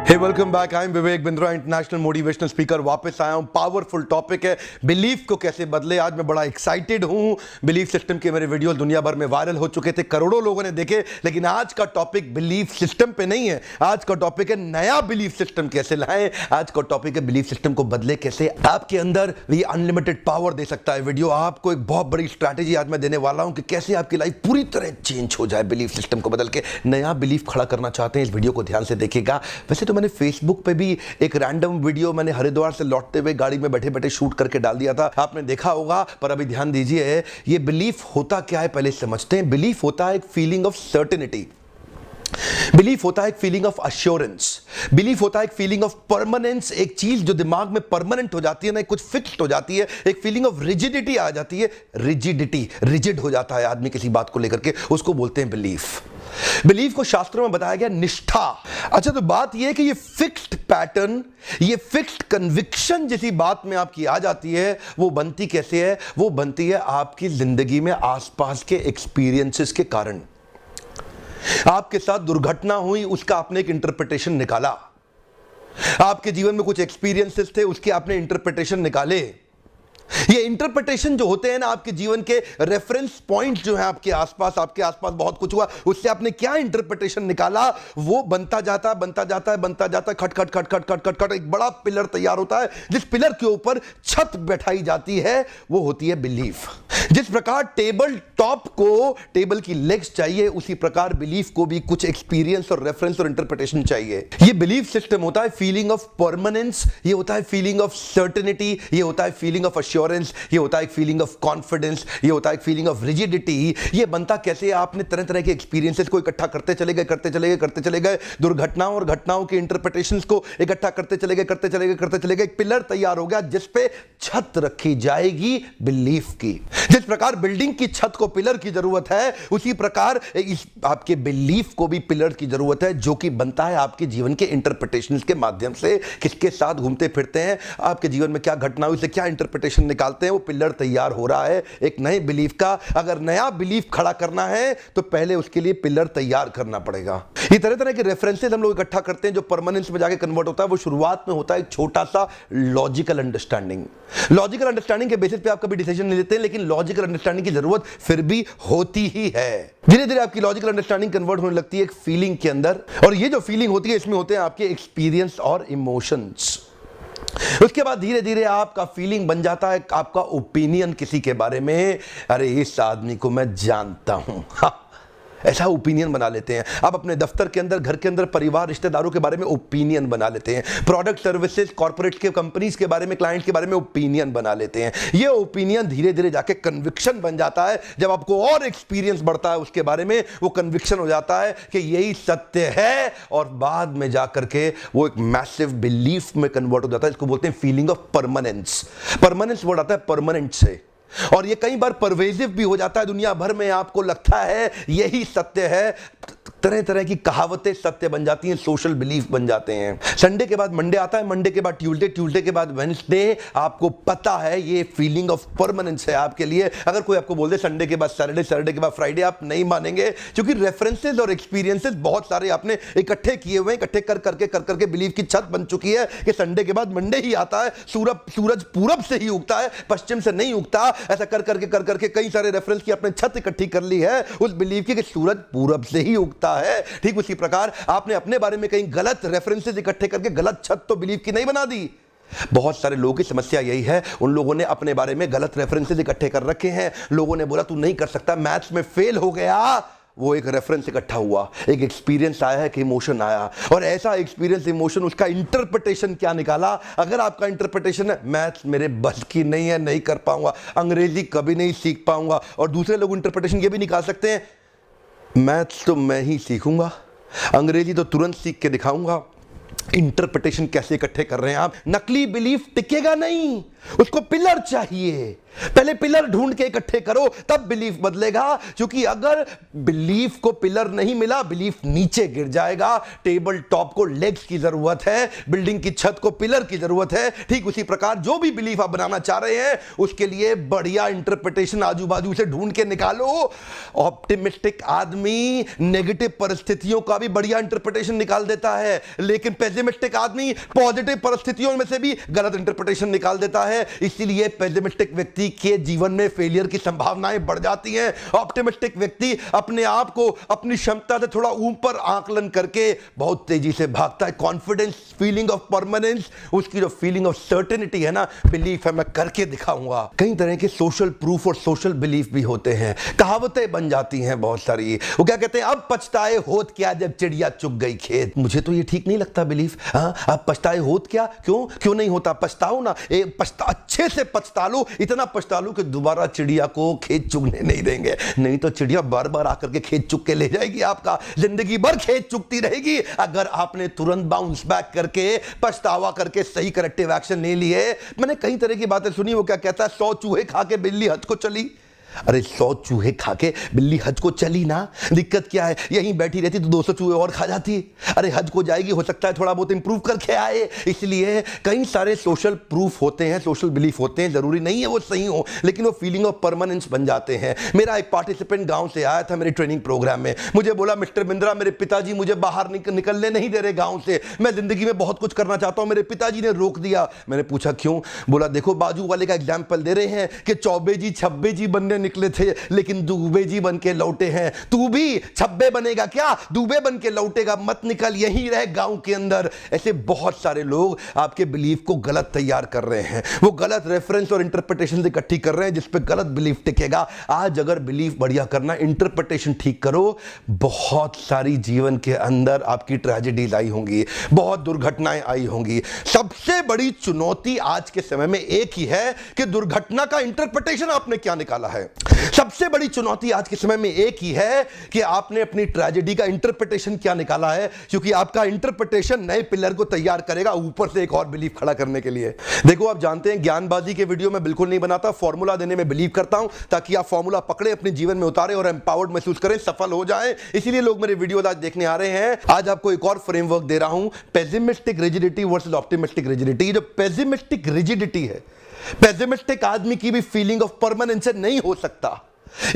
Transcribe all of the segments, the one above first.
Hey welcome back. I am Vivek Bindra, international motivational speaker. वापस आया हूं। पावरफुल टॉपिक है बिलीफ को कैसे बदले। आज मैं बड़ा एक्साइटेड हूं। बिलीफ सिस्टम के मेरे वीडियो दुनिया भर में वायरल हो चुके थे, करोड़ों लोगों ने देखे, लेकिन आज का टॉपिक बिलीफ सिस्टम पे नहीं है। आज का टॉपिक है नया बिलीफ सिस्टम कैसे लाएं। आज का टॉपिक है बिलीफ सिस्टम को बदले कैसे। आपके अंदर ये अनलिमिटेड पावर दे सकता है वीडियो। आपको एक बहुत बड़ी स्ट्रैटेजी आज मैं देने वाला हूं कि कैसे आपकी लाइफ पूरी तरह चेंज हो जाए बिलीफ सिस्टम को बदल के। नया बिलीफ खड़ा करना चाहते हैं, इस वीडियो को ध्यान से देखिएगा। वैसे तो मैंने फेसबुक पे भी एक रैंडम वीडियो मैंने हरिद्वार से लौटते हुए गाड़ी में बैठे बैठे शूट करके डाल दिया था, आपने देखा होगा। पर अभी ध्यान दीजिए, ये बिलीफ होता क्या है पहले समझते हैं। बिलीफ होता है एक फीलिंग ऑफ सर्टेनिटी। बिलीफ होता है एक फीलिंग ऑफ अश्योरेंस। बिलीफ होता है एक फीलिंग ऑफ परमानेंस। एक चीज जो दिमाग में परमानेंट हो जाती है ना, कुछ फिक्स्ड हो जाती है। एक फीलिंग ऑफ रिजिडिटी आ जाती है। रिजिडिटी, रिजिड हो जाता है आदमी किसी बात को लेकर के, उसको बोलते हैं बिलीफ। बिलीफ को शास्त्रों में बताया गया निष्ठा। अच्छा, तो बात यह है कि ये फिक्स्ड पैटर्न, ये फिक्स्ड कन्विक्शन जैसी बात में आपकी आ जाती है, वो बनती कैसे है? वो बनती है आपकी जिंदगी में आसपास के एक्सपीरियंसेस के कारण। आपके साथ दुर्घटना हुई, उसका आपने एक इंटरप्रिटेशन निकाला। आपके जीवन में कुछ एक्सपीरियंसेस थे, उसके आपने इंटरप्रिटेशन निकाले। ये इंटरप्रिटेशन जो होते हैं ना, आपके जीवन के रेफरेंस पॉइंट जो है आपके आसपास बहुत कुछ हुआ, उससे आपने क्या इंटरप्रिटेशन निकाला, वो बनता जाता है, खट खट खट खट खट खट खट एक बड़ा पिलर तैयार होता है। जिस पिलर के ऊपर छत बैठाई जाती है वो होती है बिलीफ। जिस प्रकार टेबल टॉप को टेबल की लेग्स चाहिए, उसी प्रकार बिलीफ को भी कुछ एक्सपीरियंस और रेफरेंस और इंटरप्रिटेशन चाहिए। ये बिलीफ सिस्टम होता है फीलिंग ऑफ परमानेंस, ये होता है फीलिंग ऑफ सर्टेनिटी, ये होता है फीलिंग ऑफ अश्योरेंस, ये होता है एक फीलिंग ऑफ कॉन्फिडेंस, ये होता है एक फीलिंग ऑफ रिजिडिटी। ये बनता कैसे? आपने तरह तरह के एक्सपीरियंसेस को इकट्ठा करते चले गए, दुर्घटनाओं और घटनाओं के इंटरप्रिटेशंस को इकट्ठा करते चले गए, एक पिलर तैयार हो गया जिस पे छत रखी जाएगी बिलीफ की। जिस प्रकार बिल्डिंग की छत को पिलर की जरूरत है, उसी प्रकार इस आपके बिलीफ को भी पिलर की जरूरत है, जो कि बनता है आपके जीवन के इंटरप्रिटेशंस के माध्यम से। किसके साथ घूमते फिरते हैं, आपके जीवन में क्या घटना हुई, उसे क्या इंटरप्रिटेशन निकालते हैं, वो पिलर तैयार हो रहा है एक नए बिलीफ का। अगर नया बिलीफ खड़ा करना है तो पहले उसके लिए पिलर तैयार करना पड़ेगा। ये तरह तरह के रेफरेंसेस हम लोग इकट्ठा करते हैं जो परमानेंस में जाके कन्वर्ट होता है। वो शुरुआत में होता है एक छोटा सा लॉजिकल अंडरस्टैंडिंग। लॉजिकल अंडरस्टैंडिंग के बेसिस पे आप कभी डिसीजन नहीं लेते हैं, लेकिन लॉजिकल अंडरस्टैंडिंग की जरूरत फिर भी होती ही है। धीरे धीरे आपकी लॉजिकल अंडरस्टैंडिंग कन्वर्ट होने लगती है एक फीलिंग के अंदर, और ये जो फीलिंग होती है इसमें होते हैं आपके एक्सपीरियंस और इमोशंस। उसके बाद धीरे धीरे आपका फीलिंग बन जाता है आपका ओपिनियन किसी के बारे में। अरे इस आदमी को मैं जानता हूं, ऐसा ओपिनियन बना लेते हैं। आप अपने दफ्तर के अंदर, घर के अंदर, परिवार, रिश्तेदारों के बारे में ओपिनियन बना लेते हैं। प्रोडक्ट, सर्विसेज, कॉर्पोरेट के कंपनीज के बारे में, क्लाइंट्स के बारे में ओपिनियन बना लेते हैं। ये ओपिनियन धीरे धीरे जाके कन्विक्शन बन जाता है। जब आपको और एक्सपीरियंस बढ़ता है उसके बारे में, वो कन्विक्शन हो जाता है कि यही सत्य है, और बाद में जाकर के वो एक मैसिव बिलीफ में कन्वर्ट हो जाता है। इसको बोलते हैं feeling of permanence. Permanence word आता है परमानेंट से, और ये कई बार परवेजिव भी हो जाता है। दुनिया भर में आपको लगता है यही सत्य है, तरह तरह की कहावतें सत्य बन जाती हैं, सोशल बिलीफ बन जाते हैं। संडे के बाद मंडे आता है, मंडे के बाद ट्यूसडे, ट्यूसडे के बाद वेडनेसडे। आपको पता है ये फीलिंग ऑफ परमानेंस है आपके लिए। अगर कोई आपको बोल दे संडे के बाद सैटरडे, सैटरडे के बाद फ्राइडे, आप नहीं मानेंगे, क्योंकि रेफरेंसेस और एक्सपीरियंसेस बहुत सारे आपने इकट्ठे किए हुए हैं। इकट्ठे कर करके बिलीफ की छत बन चुकी है कि संडे के बाद मंडे ही आता है। सूरज पूरब से ही उगता है, पश्चिम से नहीं उगता। ऐसा कर करके कई सारे रेफरेंस की आपने छत इकट्ठी कर ली है उस बिलीफ की कि सूरज पूरब से ही उगता है। ठीक उसी प्रकार आपने अपने बारे में कई गलत रेफरेंसेस इकट्ठे करके गलत छत तो बिलीफ की नहीं बना दी। बहुत सारे लोगों की समस्या यही है, उन लोगों ने अपने बारे में गलत रेफरेंसेस इकट्ठे कर रखे हैं। लोगों ने बोला तू नहीं कर सकता, मैथ्स में फेल हो गया, वो एक रेफरेंस इकट्ठा हुआ, एक एक्सपीरियंस आया है कि इमोशन आया, और ऐसा एक्सपीरियंस, इमोशन, उसका इंटरप्रिटेशन क्या निकाला। अगर आपका इंटरप्रिटेशन है मैथ्स मेरे बस की नहीं है, नहीं कर पाऊंगा, अंग्रेजी कभी नहीं सीख पाऊंगा, और दूसरे लोग इंटरप्रिटेशन ये भी निकाल सकते हैं मैथ्स तो मैं ही सीखूंगा, अंग्रेजी तो तुरंत सीख के दिखाऊंगा। इंटरप्रिटेशन कैसे इकट्ठे कर रहे हैं आप? नकली बिलीफ टिकेगा नहीं, उसको पिलर चाहिए। पहले पिलर ढूंढ के इकट्ठे करो, तब बिलीफ बदलेगा। क्योंकि अगर बिलीफ को पिलर नहीं मिला, बिलीफ नीचे गिर जाएगा। टेबल टॉप को लेग्स की जरूरत है, बिल्डिंग की छत को पिलर की जरूरत है। ठीक उसी प्रकार जो भी बिलीफ आप बनाना चाह रहे हैं, उसके लिए बढ़िया इंटरप्रिटेशन आजू बाजू से ढूंढ के निकालो। ऑप्टिमिस्टिक आदमी नेगेटिव परिस्थितियों का भी बढ़िया इंटरप्रिटेशन निकाल देता है, लेकिन पेसिमिस्टिक आदमी पॉजिटिव परिस्थितियों में से भी गलत इंटरप्रिटेशन निकाल देता है। इसीलिए पेसिमिस्टिक व्यक्ति के जीवन में फेलियर की संभावनाएं बढ़ जाती हैं। ऑप्टिमिस्टिक व्यक्ति अपने आप को अपनी क्षमता से थोड़ा ऊपर आकलन करके बहुत तेजी से भागता है। कॉन्फिडेंस, फीलिंग ऑफ परमानेंस, उसकी जो फीलिंग ऑफ सर्टेनिटी है ना, बिलीफ है मैं करके दिखाऊंगा। कई तरह के सोशल प्रूफ और सोशल बिलीफ भी होते हैं, कहावतें बन जाती हैं बहुत सारी। वो क्या कहते हैं, अब पछताए होत क्या जब चिड़िया चुग गई खेत। मुझे तो ये ठीक नहीं लगता बिलीफ। हाँ, अब पछताए होत क्या, क्यों नहीं होता? पछताओ ना, अच्छे से पछता लो, इतना पछता लो कि दोबारा चिड़िया को खेत चुगने नहीं देंगे। नहीं तो चिड़िया बार बार आकर के खेत चुग के ले जाएगी, आपका जिंदगी भर खेत चुगती रहेगी। अगर आपने तुरंत बाउंस बैक करके पछतावा करके सही करेक्टिव एक्शन ले लिए। मैंने कई तरह की बातें सुनी। वो क्या कहता है, 100 चूहे खा के बिल्ली हज को चली। अरे 100 चूहे खा के बिल्ली हज को चली ना, दिक्कत क्या है? यहीं बैठी रहती तो 200 चूहे और खा जाती। अरे हज को जाएगी, हो सकता है थोड़ा बहुत इंप्रूव करके आए। इसलिए कई सारे सोशल प्रूफ होते हैं, सोशल बिलीफ होते हैं, जरूरी नहीं है वो सही हो, लेकिन वो फीलिंग ऑफ परमानेंस बन जाते हैं। मेरा एक पार्टिसिपेंट गांव से आया था मेरे ट्रेनिंग प्रोग्राम में। मुझे बोला, मिस्टर बिंद्रा, मेरे पिताजी मुझे बाहर निकलने नहीं दे रहे गाँव से, मैं जिंदगी में बहुत कुछ करना चाहता हूं, मेरे पिताजी ने रोक दिया। मैंने पूछा क्यों? बोला, देखो बाजू वाले का एग्जाम्पल दे रहे हैं कि चौबे जी छब्बे जी बनने निकले थे, लेकिन दूबे जी बन के लौटे हैं। तू भी छब्बे बनेगा क्या? दूबे बन के लौटेगा, मत निकल, यहीं रह गांव के अंदर। ऐसे बहुत सारे लोग आपके बिलीफ को गलत तैयार कर रहे हैं, वो गलत रेफरेंस और इंटरप्रिटेशन से इकट्ठी कर रहे हैं, जिस पे गलत बिलीफ टिकेगा। आज अगर बिलीफ बढ़िया करना, इंटरप्रिटेशन ठीक करो, बहुत सारी जीवन के अंदर आपकी ट्रेजेडीज आई होंगी, बहुत दुर्घटनाएं आई होंगी। सबसे बड़ी चुनौती आज के समय में एक ही है कि दुर्घटना का इंटरप्रिटेशन आपने क्या निकाला है। सबसे बड़ी चुनौती आज के समय में एक ही है कि आपने अपनी ट्रेजेडी का इंटरप्रिटेशन क्या निकाला है, क्योंकि आपका इंटरप्रिटेशन नए पिलर को तैयार करेगा ऊपर से एक और बिलीफ खड़ा करने के लिए। देखो, आप जानते हैं ज्ञानबाजी के वीडियो में बिल्कुल नहीं बनाता, फॉर्मूला देने में बिलीव करता हूं, ताकि आप फॉर्मूला पकड़े, अपने जीवन में उतारे और एम्पावर्ड महसूस करें, सफल हो जाएं। इसीलिए लोग मेरे वीडियो आज देखने आ रहे हैं। आज आपको एक और फ्रेमवर्क दे रहा हूं, pessimistic rigidity versus optimistic rigidity. जो पेसिमिस्टिक रिजिडिटी है, पेसिमिस्टिक आदमी की भी फीलिंग ऑफ परमानेंस नहीं हो सकता,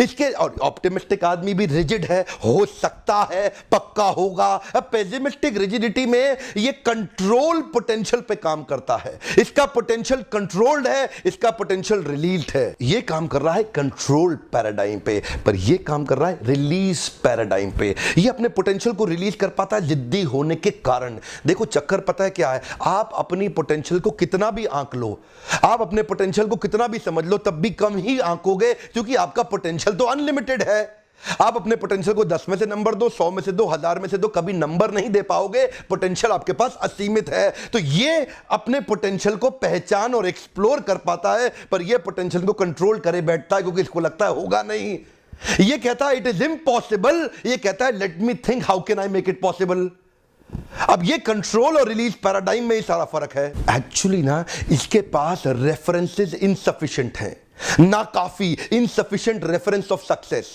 इसके, और ऑप्टिमिस्टिक आदमी भी रिजिड है, हो सकता है, पक्का होगा। अब पेसिमिस्टिक रिजिडिटी में ये कंट्रोल पोटेंशियल पे काम करता है, इसका पोटेंशियल कंट्रोल्ड है, इसका पोटेंशियल रिलीज्ड है। ये काम कर रहा है कंट्रोल पैराडाइम पे, पर ये काम कर रहा है रिलीज पैराडाइम पे। ये अपने पोटेंशियल को रिलीज कर पाता है जिद्दी होने के कारण। देखो चक्कर पता है क्या है, आप अपनी पोटेंशियल को कितना भी आंक लो, आप अपने पोटेंशियल को कितना भी समझ लो, तब भी कम ही आंकोगे, क्योंकि आपका पोटेंशियल तो अनलिमिटेड है। आप अपने पोटेंशियल को 10 में से नंबर दो, 100 में से दो, 1000 में से दो, कभी नंबर नहीं दे पाओगे। पोटेंशियल आपके पास असीमित है। तो ये अपने पोटेंशियल को पहचान और एक्सप्लोर कर पाता है, पर ये पोटेंशियल को कंट्रोल करे बैठता है, क्योंकि इसको लगता है होगा नहीं। ये कहता है इट इज इम्पॉसिबल, ये कहता है let me think how can I make it possible. अब ये कंट्रोल और रिलीज पैराडाइम में ही सारा फर्क है। एक्चुअली ना, इसके पास रेफरेंसेस इनसफिशिएंट हैं, ना काफी, इनसफिशिएंट रेफरेंस ऑफ सक्सेस,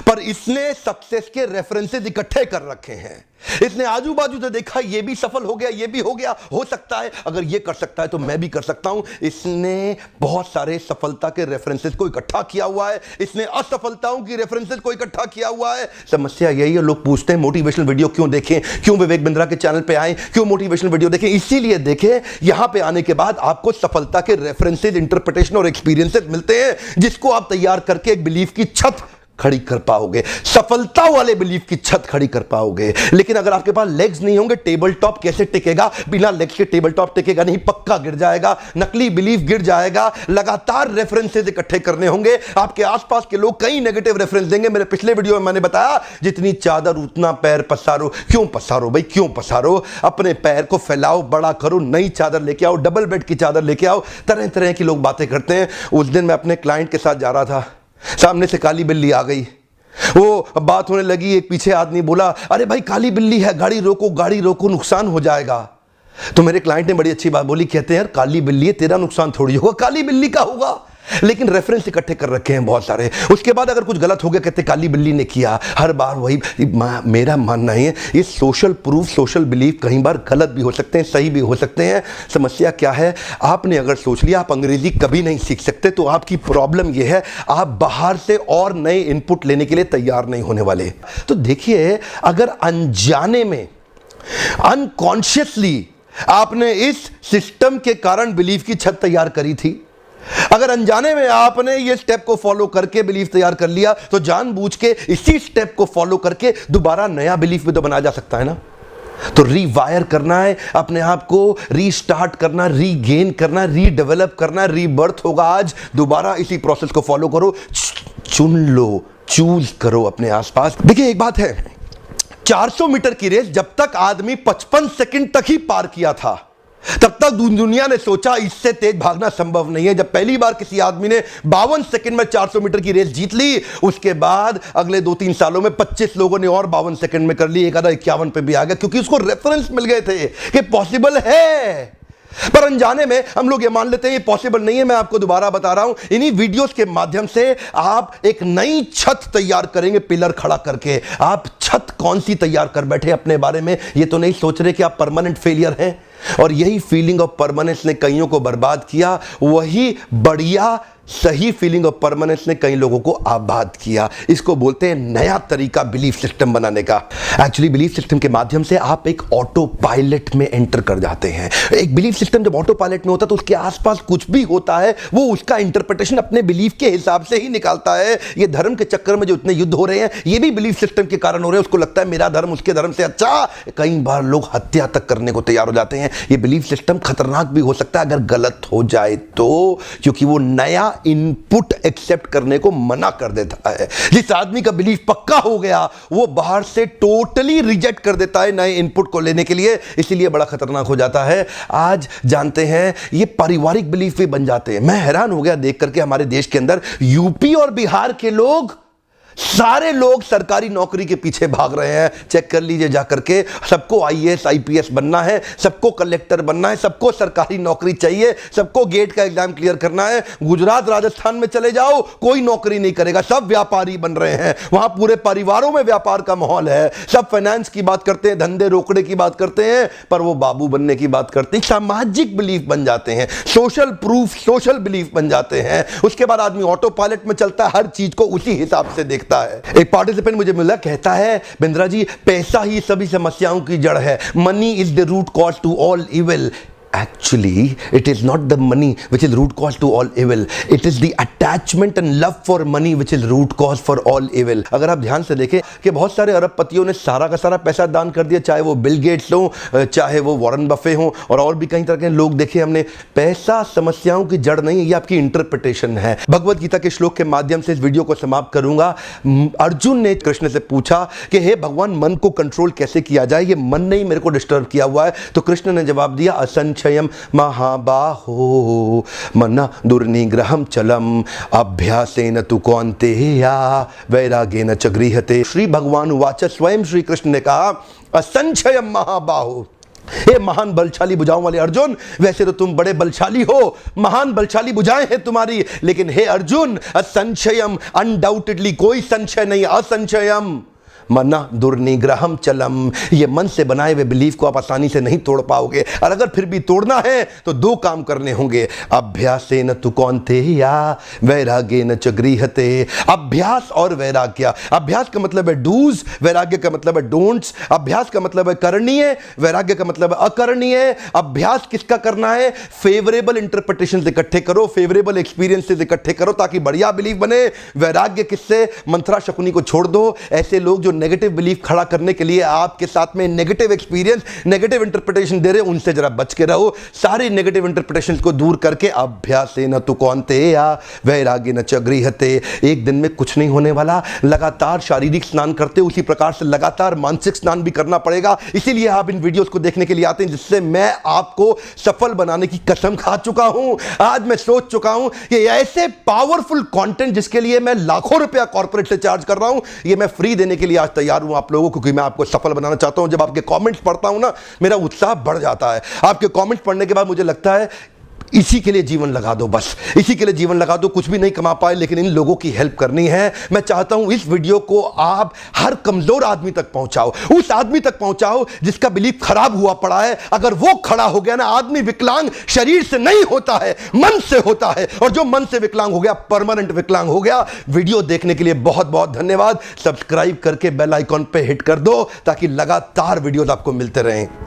पर इसने सक्सेस के रेफरेंसेस इकट्ठे कर रखे हैं। इसने आजू बाजू से देखा, ये भी सफल हो गया, ये भी हो गया, हो सकता है, अगर ये कर सकता है तो मैं भी कर सकता हूं। इसने बहुत सारे सफलता के रेफरेंसेस को इकट्ठा किया हुआ है, इसने असफलताओं की रेफरेंसेस को इकट्ठा किया हुआ है। समस्या यही है, लोग पूछते हैं मोटिवेशनल वीडियो क्यों देखें, क्यों विवेक बिंद्रा के चैनल पे आए, क्यों मोटिवेशनल वीडियो देखें। इसीलिए देखें, यहां पे आने के बाद आपको सफलता के रेफरेंसेस, इंटरप्रिटेशन और एक्सपीरियंसेस मिलते हैं, जिसको आप तैयार करके एक बिलीफ की छत खड़ी कर पाओगे, सफलता वाले बिलीफ की छत खड़ी कर पाओगे। लेकिन अगर आपके पास लेग्स नहीं होंगे, टेबल टॉप कैसे टिकेगा? बिना लेग्स के टेबल टॉप टिकेगा नहीं, पक्का गिर जाएगा, नकली बिलीफ गिर जाएगा। लगातार रेफरेंसेस इकट्ठे करने होंगे। आपके आसपास के लोग कई नेगेटिव रेफरेंस देंगे। मेरे पिछले वीडियो में मैंने बताया, जितनी चादर उतना पैर पसारो। क्यों पसारो भाई, क्यों पसारो? अपने पैर को फैलाओ, बड़ा करो, नई चादर लेके आओ, डबल बेड की चादर लेके आओ। तरह तरह की लोग बातें करते हैं। उस दिन मैं अपने क्लाइंट के साथ जा रहा था, सामने से काली बिल्ली आ गई। वो बात होने लगी, एक पीछे आदमी बोला, अरे भाई काली बिल्ली है, गाड़ी रोको, गाड़ी रोको, नुकसान हो जाएगा। तो मेरे क्लाइंट ने बड़ी अच्छी बात बोली, कहते हैं यार काली बिल्ली है, तेरा नुकसान थोड़ी होगा, काली बिल्ली का होगा। लेकिन रेफरेंस इकट्ठे कर रखे हैं बहुत सारे। उसके बाद अगर कुछ गलत हो गया कहते काली बिल्ली ने किया, हर बार वही। मेरा मानना है ये सोशल प्रूफ, सोशल बिलीफ कई बार गलत भी हो सकते हैं, सही भी हो सकते हैं। समस्या क्या है, आपने अगर सोच लिया आप अंग्रेजी कभी नहीं सीख सकते, तो आपकी प्रॉब्लम यह है आप बाहर से और नए इनपुट लेने के लिए तैयार नहीं होने वाले। तो देखिए, अगर अनजाने में, अनकॉन्शियसली आपने इस सिस्टम के कारण बिलीफ की छत तैयार करी थी, अगर अनजाने में आपने ये स्टेप को फॉलो करके बिलीफ तैयार कर लिया, तो जानबूझ के इसी स्टेप को फॉलो करके दोबारा नया बिलीफ भी तो बनाया जा सकता है ना। तो रीवायर करना है अपने आप को, रीस्टार्ट करना, रीगेन करना, रीडेवलप करना, रीबर्थ होगा आज। दोबारा इसी प्रोसेस को फॉलो करो, चुन लो, चूज करो अपने आसपास। देखिए एक बात है, 400 मीटर की रेस जब तक आदमी 55 सेकंड तक ही पार किया था, तब तक दुनिया ने सोचा इससे तेज भागना संभव नहीं है। जब पहली बार किसी आदमी ने 52 सेकंड में 400 मीटर की रेस जीत ली, उसके बाद अगले 2-3 सालों में 25 लोगों ने और 52 सेकंड में कर ली, एक आधा 51 पे भी आ गया, क्योंकि उसको रेफरेंस मिल गए थे कि पॉसिबल है। पर अनजाने में हम लोग ये मान लेते हैं ये पॉसिबल नहीं है। मैं आपको दोबारा बता रहा हूं, इन्हीं वीडियोस के माध्यम से आप एक नई छत तैयार करेंगे, पिलर खड़ा करके। आप छत कौन सी तैयार कर बैठे अपने बारे में, ये तो नहीं सोच रहे कि आप परमानेंट फेलियर हैं। और यही फीलिंग ऑफ परमानेंस ने कईयों को बर्बाद किया, वही बढ़िया सही फीलिंग ऑफ परमानेंस ने कई लोगों को आबाद किया। इसको बोलते हैं नया तरीका बिलीफ सिस्टम बनाने का। एक्चुअली बिलीफ सिस्टम के माध्यम से आप एक ऑटो पायलट में एंटर कर जाते हैं। एक बिलीफ सिस्टम जब ऑटो पायलट में होता है तो उसके आसपास कुछ भी होता है वो उसका इंटरप्रिटेशन अपने बिलीफ के हिसाब से ही निकालता है। ये धर्म के चक्कर में जो इतने युद्ध हो रहे हैं ये भी बिलीफ सिस्टम के कारण हो रहे हैं। उसको लगता है मेरा धर्म उसके धर्म से अच्छा। कई बार लोग हत्या तक करने को तैयार हो जाते हैं। ये बिलीफ सिस्टम खतरनाक भी हो सकता है अगर गलत हो जाए तो, क्योंकि वो नया इनपुट एक्सेप्ट करने को मना कर देता है। जिस आदमी का बिलीफ पक्का हो गया वो बाहर से टोटली रिजेक्ट कर देता है नए इनपुट को लेने के लिए, इसीलिए बड़ा खतरनाक हो जाता है। आज जानते हैं ये पारिवारिक बिलीफ भी बन जाते हैं। मैं हैरान हो गया देख करके हमारे देश के अंदर यूपी और बिहार के लोग, सारे लोग सरकारी नौकरी के पीछे भाग रहे हैं। चेक कर लीजिए जाकर के, सबको आईएएस आईपीएस बनना है, सबको कलेक्टर बनना है, सबको सरकारी नौकरी चाहिए, सबको गेट का एग्जाम क्लियर करना है। गुजरात राजस्थान में चले जाओ कोई नौकरी नहीं करेगा, सब व्यापारी बन रहे हैं। वहां पूरे परिवारों में व्यापार का माहौल है। सब फाइनेंस की बात करते हैं, धंधे रोकड़े की बात करते हैं, पर वो बाबू बनने की बात करते हैं। सामाजिक बिलीफ बन जाते हैं, सोशल प्रूफ, सोशल बिलीफ बन जाते हैं। उसके बाद आदमी ऑटो पायलट में चलता है, हर चीज को उसी हिसाब से देखता है। एक पार्टिसिपेंट मुझे मिला, कहता है बिंद्रा जी पैसा ही सभी समस्याओं की जड़ है, money is the root cause to all evil. Actually, it is not the money which is root cause to all evil. It is the attachment and love for money which is root cause for all evil. अगर आप ध्यान से देखें कि बहुत सारे अरबपतियों ने सारा का सारा पैसा दान कर दिया, चाहे वो बिल गेट्स हों, चाहे वो वॉरेन बफे हों, और भी कई तरह के लोग देखे हमने। पैसा समस्याओं की जड़ नहीं है, ये आपकी इंटरप्रिटेशन है। भगवद गीता के श्लोक के माध्यम से इस वीडियो को समाप्त करूंगा। अर्जुन ने कृष्ण से पूछा कि हे भगवान, मन को कंट्रोल कैसे किया जाए, ये मन ने ही मेरे को डिस्टर्ब किया हुआ है। तो कृष्ण ने जवाब दिया, असंचयम महाबाहो मन्ना दुर्निग्रहम चलम अभ्यासेन तु कौन्तेय वैरागेन च गृह्यते। श्री भगवान उवाच, स्वयं श्री कृष्ण ने कहा असंचयम महाबाहो, हे महान बलशाली भुजाओं वाले अर्जुन, वैसे तो तुम बड़े बलशाली हो, महान बलशाली भुजाएं हैं तुम्हारी, लेकिन हे अर्जुन असंशयम, अनडाउटेडली कोई संशय नहीं, असंशयम मना दुर्निग्रहम चलम, ये मन से बनाए हुए बिलीफ को आप आसानी से नहीं तोड़ पाओगे। और अगर फिर भी तोड़ना है तो दो काम करने होंगे, अभ्यासेन तु कौन्तेय वैराग्येन च गृह्यते। अभ्यास और वैराग्य। अभ्यास का मतलब है डूज, वैराग्य का मतलब है डोंट्स। अभ्यास का मतलब है करणीय, वैराग्य का मतलब है अकरणीय। अभ्यास किसका करना है? फेवरेबल इंटरप्रिटेशन इकट्ठे करो, फेवरेबल एक्सपीरियंसेस इकट्ठे करो ताकि बढ़िया बिलीफ बने। वैराग्य किससे? मंत्रा शकुनी को छोड़ दो। ऐसे लोग जो नेगेटिव बिलीफ खड़ा करने के लिए आपके साथ में नेगेटिव एक्सपीरियंस, नेगेटिव इंटरप्रिटेशन दे रहे, उनसे जरा बच के रहो। सारे नेगेटिव इंटरप्रिटेशन को दूर करके अभ्यासेन तु कौन्तेय वैराग्येन च गृह्यते। एक दिन में कुछ नहीं होने वाला, लगातार शारीरिक स्नान करते उसी प्रकार से लगातार मानसिक स्नान भी करना पड़ेगा। इसीलिए आप इन वीडियोस को देखने के लिए आते हैं, जिससे मैं आपको सफल बनाने की कसम खा चुका हूं। आज मैं सोच चुका हूं कि ऐसे पावरफुल कंटेंट जिसके लिए मैं लाखों रुपया कॉर्पोरेट से चार्ज कर रहा हूं, ये मैं फ्री देने के लिए आज तैयार हूं आप लोगों को, क्योंकि मैं आपको सफल बनाना चाहता हूं। जब आपके कमेंट्स पढ़ता हूं ना, मेरा उत्साह बढ़ जाता है। आपके कमेंट्स पढ़ने के बाद मुझे लगता है इसी के लिए जीवन लगा दो, बस इसी के लिए जीवन लगा दो। कुछ भी नहीं कमा पाए लेकिन इन लोगों की हेल्प करनी है। मैं चाहता हूं इस वीडियो को आप हर कमजोर आदमी तक पहुंचाओ, उस आदमी तक पहुंचाओ जिसका बिलीफ खराब हुआ पड़ा है। अगर वो खड़ा हो गया ना, आदमी विकलांग शरीर से नहीं होता है, मन से होता है, और जो मन से विकलांग हो गया परमानेंट विकलांग हो गया। वीडियो देखने के लिए बहुत बहुत धन्यवाद। सब्सक्राइब करके बेल आइकॉन पे हिट कर दो ताकि लगातार वीडियोस आपको मिलते रहें।